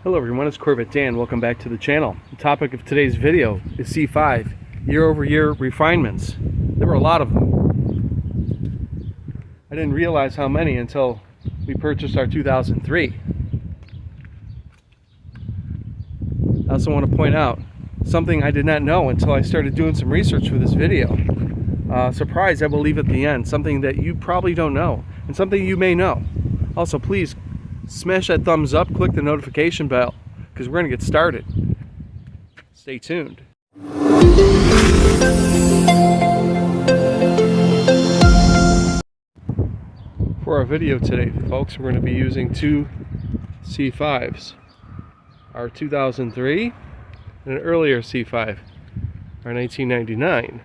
Hello everyone, it's Corvette Dan. Welcome back to the channel. The topic of today's video is C5 year-over-year refinements. There were a lot of them. I didn't realize how many until we purchased our 2003. I also want to point out something I did not know until I started doing some research for this video. Surprise, I will leave at the end. Something that you probably don't know and something you may know. Also, please smash that thumbs up, click the notification bell, because we're going to get started. Stay tuned. For our video today, folks, we're going to be using two C5s. Our 2003 and an earlier C5, our 1999.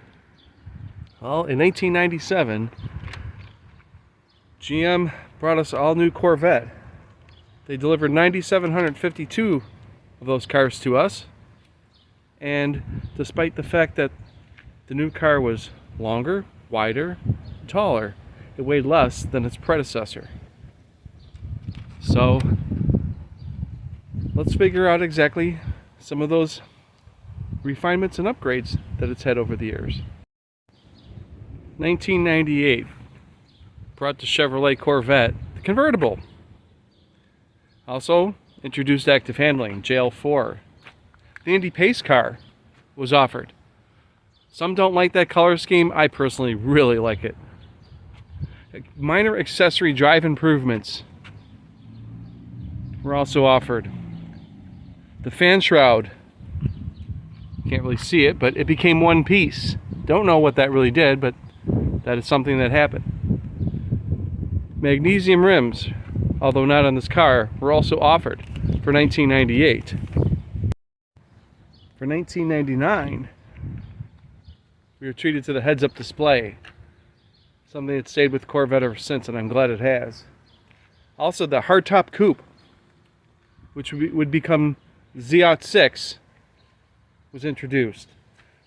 Well, in 1997, GM brought us all new Corvette. They delivered 9,752 of those cars to us, and despite the fact that the new car was longer, wider, taller, it weighed less than its predecessor. So let's figure out exactly some of those refinements and upgrades that it's had over the years. 1998 brought the Chevrolet Corvette, the convertible. Also introduced active handling, JL4. The Indy Pace car was offered. Some don't like that color scheme. I personally really like it. Minor accessory drive improvements were also offered. The fan shroud, can't really see it, but it became one piece. Don't know what that really did, but that is something that happened. Magnesium rims, although not on this car, were also offered for 1998. For 1999, we were treated to the heads-up display, something that stayed with Corvette ever since, and I'm glad it has. Also, the hardtop coupe, which would become Z06, was introduced.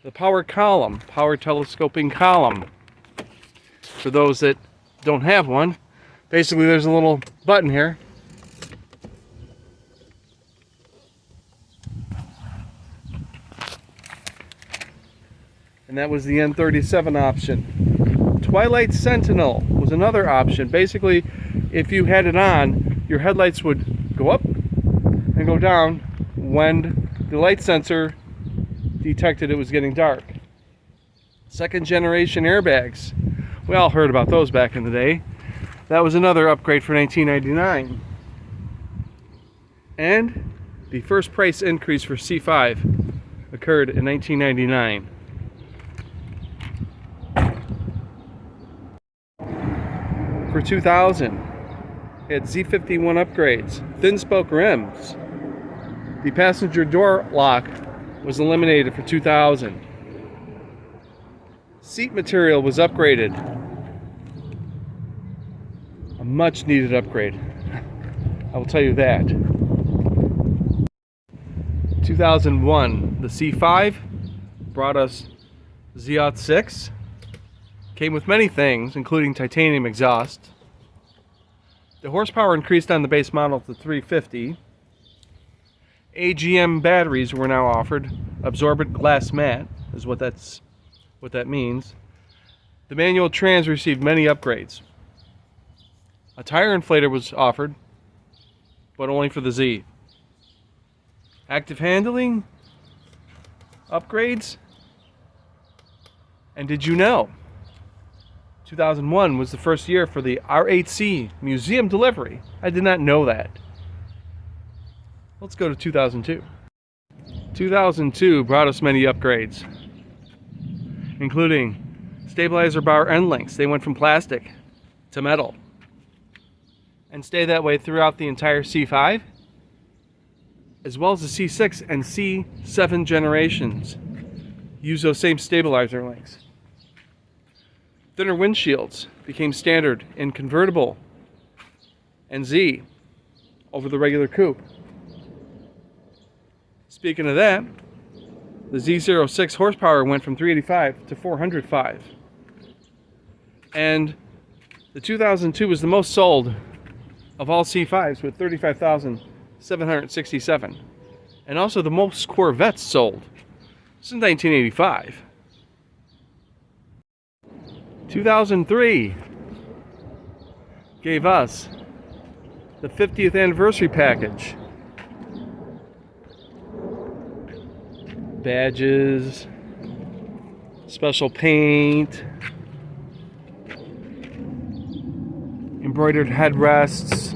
The power column, power telescoping column. For those that don't have one, basically there's a little button here. And that was the N37 option. Twilight Sentinel was another option. Basically, if you had it on, your headlights would go up and go down when the light sensor detected it was getting dark. Second generation airbags. We all heard about those back in the day. That was another upgrade for 1999. And the first price increase for C5 occurred in 1999. For 2000, it had Z51 upgrades, thin spoke rims. The passenger door lock was eliminated for 2000. Seat material was upgraded. A much needed upgrade. I will tell you that. 2001, the C5 brought us Z06. Came with many things, including titanium exhaust. The horsepower increased on the base model to 350. AGM batteries were now offered. Absorbent glass mat is what that means. The manual trans received many upgrades. A tire inflator was offered, but only for the Z. Active handling, upgrades, and did you know 2001 was the first year for the R8C museum delivery? I did not know that. Let's go to 2002. 2002 brought us many upgrades, including stabilizer bar end links. They went from plastic to metal and stay that way throughout the entire C5, as well as the C6 and C7 generations. Use those same stabilizer links. Thinner windshields became standard in convertible and Z over the regular coupe. Speaking of that, the Z06 horsepower went from 385 to 405. And the 2002 was the most sold of all C5s with 767. And also the most Corvettes sold since 1985. 2003 gave us the 50th anniversary package. Badges, special paint, embroidered headrests.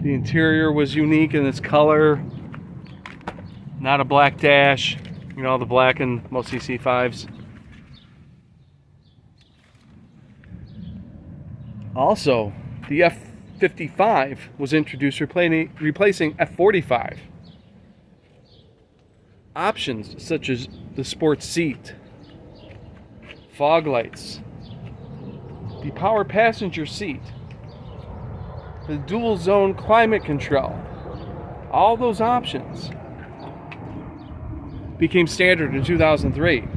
The interior was unique in its color. Not a black dash, you know, the black in most CC5s. Also, the F55 was introduced, replacing F45. Options such as the sports seat, fog lights, the power passenger seat, the dual zone climate control, all those options became standard in 2003.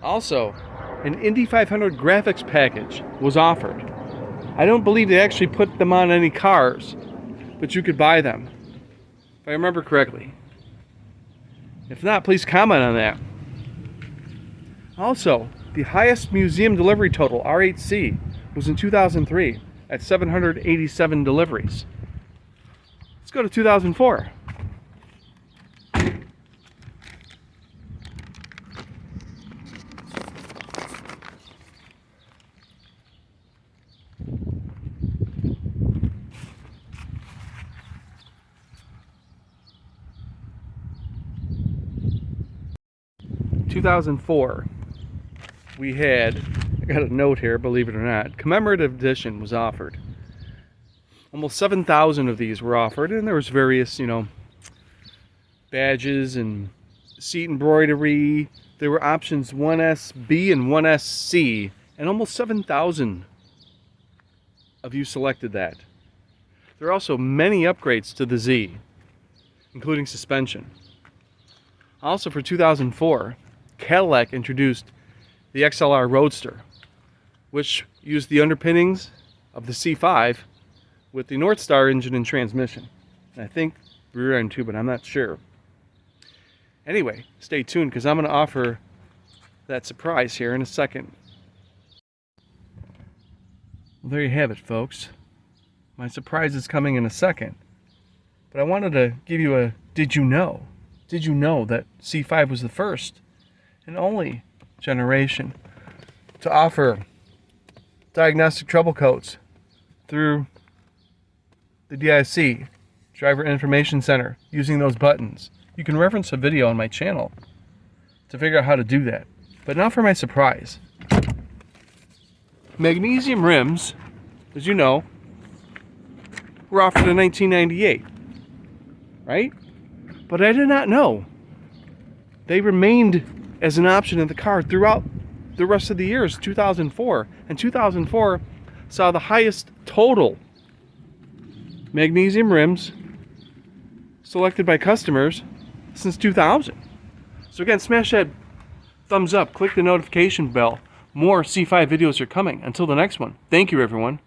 Also, an Indy 500 graphics package was offered. I don't believe they actually put them on any cars, but you could buy them, if I remember correctly. If not, please comment on that. Also, the highest museum delivery total, R8C, was in 2003 at 787 deliveries. Let's go to 2004. In 2004, we had, I got a note here, believe it or not, commemorative edition was offered. Almost 7,000 of these were offered, and there was various, badges and seat embroidery. There were options 1SB and 1SC, and almost 7,000 of you selected that. There are also many upgrades to the Z, including suspension. Also for 2004, Cadillac introduced the XLR Roadster, which used the underpinnings of the C5 with the North Star engine and transmission. And I think rear end too, but I'm not sure. Anyway, stay tuned because I'm going to offer that surprise here in a second. Well, there you have it, folks. My surprise is coming in a second. But I wanted to give you a did you know? Did you know that C5 was the first and only generation to offer diagnostic trouble codes through the DIC, Driver Information Center, using those buttons? You can reference a video on my channel to figure out how to do that. But now for my surprise. Magnesium rims, as you know, were offered in 1998, right? But I did not know they remained as an option in the car throughout the rest of the years, 2004. And 2004 saw the highest total magnesium rims selected by customers since 2000. So again, smash that thumbs up, click the notification bell. More C5 videos are coming. Until the next one, thank you, everyone.